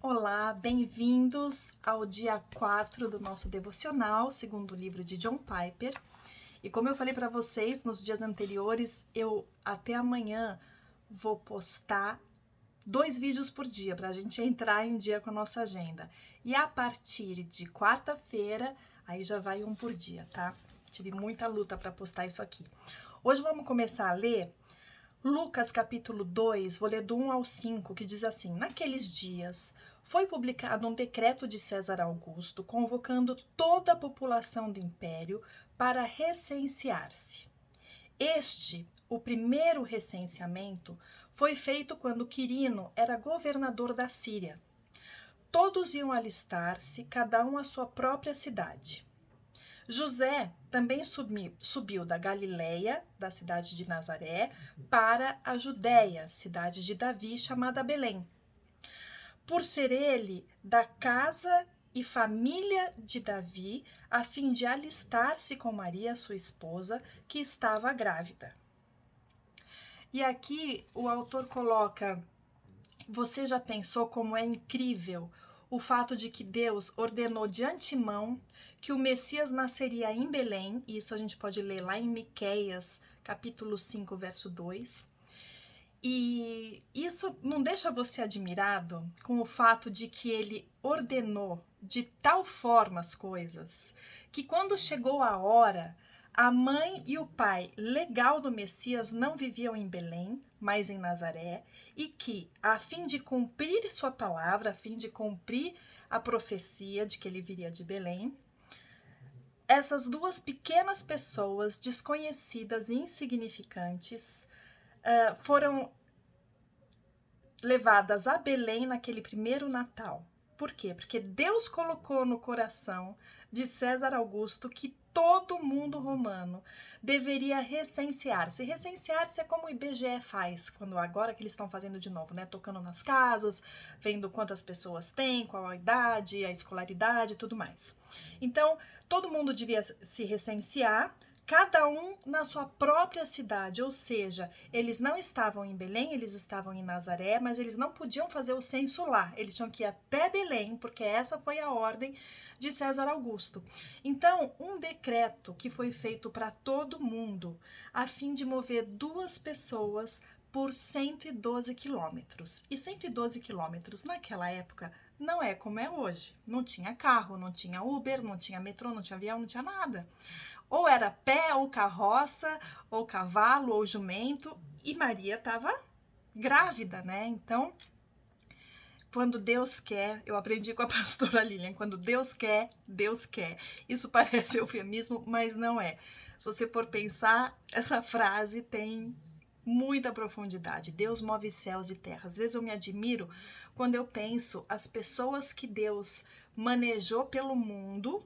Olá, bem-vindos ao dia 4 do nosso devocional, segundo o livro de John Piper. E como eu falei para vocês nos dias anteriores, eu até amanhã vou postar 2 vídeos por dia para a gente entrar em dia com a nossa agenda. E a partir de quarta-feira, aí já vai um por dia, tá? Tive muita luta para postar isso aqui. Hoje vamos começar a ler Lucas capítulo 2, vou ler do 1 ao 5, que diz assim: Naqueles dias foi publicado um decreto de César Augusto convocando toda a população do império para recensear-se. O primeiro recenseamento, foi feito quando Quirino era governador da Síria. Todos iam alistar-se, cada um à sua própria cidade. José também subiu da Galileia, da cidade de Nazaré, para a Judéia, cidade de Davi, chamada Belém. Por ser ele da casa e família de Davi, a fim de alistar-se com Maria, sua esposa, que estava grávida. E aqui o autor coloca: você já pensou como é incrível o fato de que Deus ordenou de antemão que o Messias nasceria em Belém? Isso a gente pode ler lá em Miqueias, capítulo 5, verso 2. E isso não deixa você admirado com o fato de que ele ordenou de tal forma as coisas, que quando chegou a hora, a mãe e o pai legal do Messias não viviam em Belém, mas em Nazaré, e que, a fim de cumprir sua palavra, a fim de cumprir a profecia de que ele viria de Belém, essas duas pequenas pessoas, desconhecidas e insignificantes, foram levadas a Belém naquele primeiro Natal. Por quê? Porque Deus colocou no coração de César Augusto que todo mundo romano deveria recensear-se. Recensear-se é como o IBGE faz, agora que eles estão fazendo de novo, né? Tocando nas casas, vendo quantas pessoas tem, qual a idade, a escolaridade e tudo mais. Então, todo mundo devia se recensear, cada um na sua própria cidade, ou seja, eles não estavam em Belém, eles estavam em Nazaré, mas eles não podiam fazer o censo lá, eles tinham que ir até Belém, porque essa foi a ordem de César Augusto. Então, um decreto que foi feito para todo mundo, a fim de mover 2 pessoas por 112 quilômetros. E 112 quilômetros naquela época não é como é hoje. Não tinha carro, não tinha Uber, não tinha metrô, não tinha avião, não tinha nada. Ou era pé, ou carroça, ou cavalo, ou jumento. E Maria estava grávida, né? Então, quando Deus quer, eu aprendi com a pastora Lilian, quando Deus quer, Deus quer. Isso parece eufemismo, mas não é. Se você for pensar, essa frase tem muita profundidade. Deus move céus e terra. Às vezes eu me admiro quando eu penso as pessoas que Deus manejou pelo mundo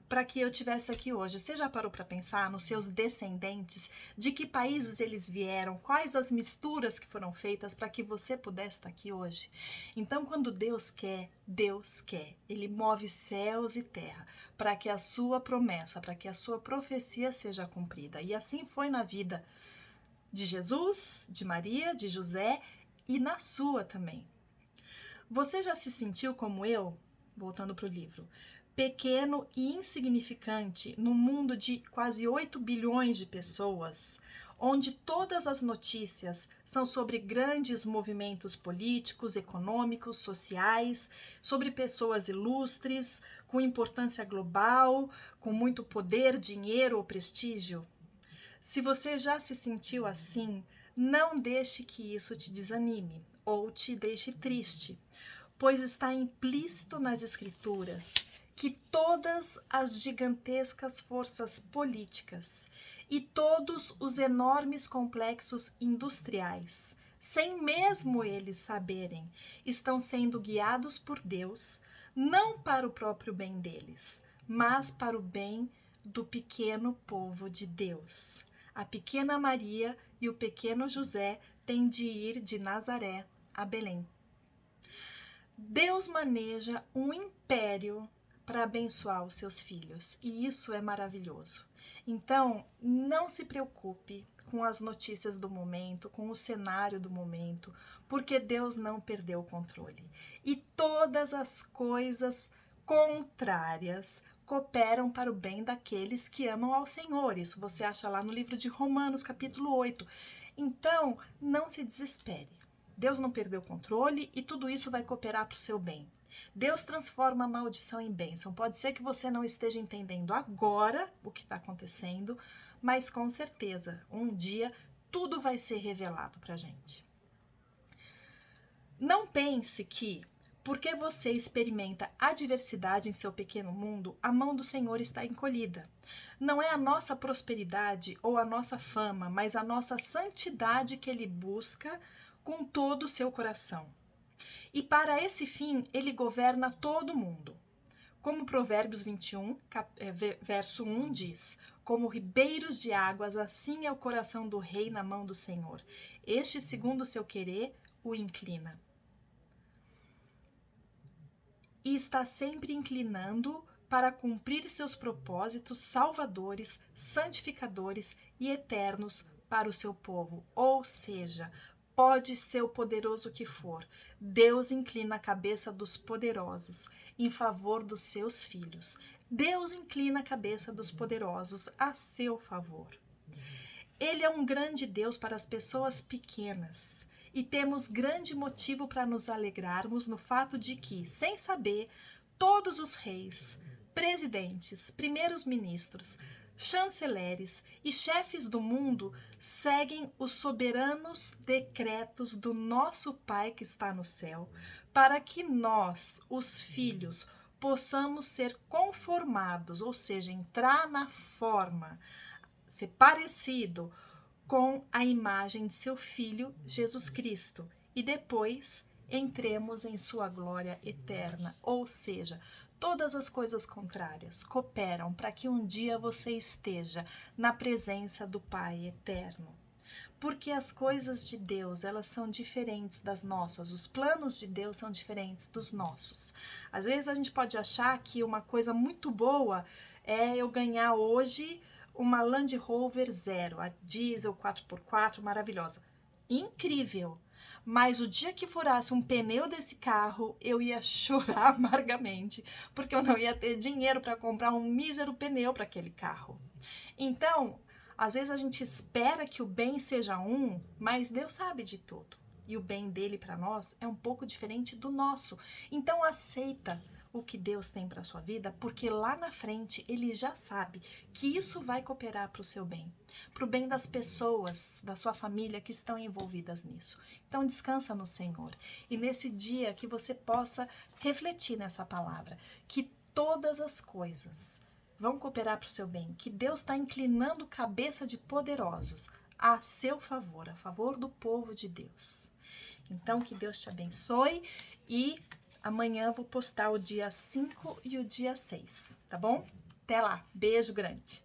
para que eu tivesse aqui hoje. Você já parou para pensar nos seus descendentes, de que países eles vieram, quais as misturas que foram feitas para que você pudesse estar aqui hoje? Então, quando Deus quer, Deus quer. Ele move céus e terra para que a sua promessa, para que a sua profecia seja cumprida. E assim foi na vida de Jesus, de Maria, de José e na sua também. Você já se sentiu como eu, voltando para o livro, pequeno e insignificante no mundo de quase 8 bilhões de pessoas, onde todas as notícias são sobre grandes movimentos políticos, econômicos, sociais, sobre pessoas ilustres, com importância global, com muito poder, dinheiro ou prestígio? Se você já se sentiu assim, não deixe que isso te desanime ou te deixe triste, pois está implícito nas Escrituras que todas as gigantescas forças políticas e todos os enormes complexos industriais, sem mesmo eles saberem, estão sendo guiados por Deus, não para o próprio bem deles, mas para o bem do pequeno povo de Deus. A pequena Maria e o pequeno José têm de ir de Nazaré a Belém. Deus maneja um império para abençoar os seus filhos, e isso é maravilhoso. Então, não se preocupe com as notícias do momento, com o cenário do momento, porque Deus não perdeu o controle. E todas as coisas contrárias cooperam para o bem daqueles que amam ao Senhor. Isso você acha lá no livro de Romanos, capítulo 8. Então, não se desespere. Deus não perdeu o controle e tudo isso vai cooperar para o seu bem. Deus transforma a maldição em bênção. Pode ser que você não esteja entendendo agora o que está acontecendo, mas com certeza, um dia, tudo vai ser revelado para a gente. Não pense que, porque você experimenta adversidade em seu pequeno mundo, a mão do Senhor está encolhida. Não é a nossa prosperidade ou a nossa fama, mas a nossa santidade que Ele busca com todo o seu coração. E para esse fim, Ele governa todo mundo. Como Provérbios 21, verso 1 diz: como ribeiros de águas, assim é o coração do rei na mão do Senhor. Este, segundo o seu querer, o inclina. E está sempre inclinando para cumprir seus propósitos salvadores, santificadores e eternos para o seu povo. Ou seja, pode ser o poderoso que for, Deus inclina a cabeça dos poderosos em favor dos seus filhos. Deus inclina a cabeça dos poderosos a seu favor. Ele é um grande Deus para as pessoas pequenas. E temos grande motivo para nos alegrarmos no fato de que, sem saber, todos os reis, presidentes, primeiros ministros, chanceleres e chefes do mundo seguem os soberanos decretos do nosso Pai que está no céu, para que nós, os filhos, possamos ser conformados, ou seja, entrar na forma, ser parecido com a imagem de seu Filho, Jesus Cristo, e depois entremos em sua glória eterna. Ou seja, todas as coisas contrárias cooperam para que um dia você esteja na presença do Pai eterno. Porque as coisas de Deus, elas são diferentes das nossas, os planos de Deus são diferentes dos nossos. Às vezes a gente pode achar que uma coisa muito boa é eu ganhar hoje uma Land Rover Zero, a diesel 4x4, maravilhosa. Incrível! Mas o dia que furasse um pneu desse carro, eu ia chorar amargamente, porque eu não ia ter dinheiro para comprar um mísero pneu para aquele carro. Então, às vezes a gente espera que o bem seja um, mas Deus sabe de tudo. E o bem dele para nós é um pouco diferente do nosso. Então, aceita o que Deus tem para a sua vida, porque lá na frente Ele já sabe que isso vai cooperar para o seu bem, para o bem das pessoas, da sua família que estão envolvidas nisso. Então descansa no Senhor e nesse dia que você possa refletir nessa palavra, que todas as coisas vão cooperar para o seu bem, que Deus está inclinando cabeça de poderosos a seu favor, a favor do povo de Deus. Então que Deus te abençoe e amanhã eu vou postar o dia 5 e o dia 6, tá bom? Até lá, beijo grande!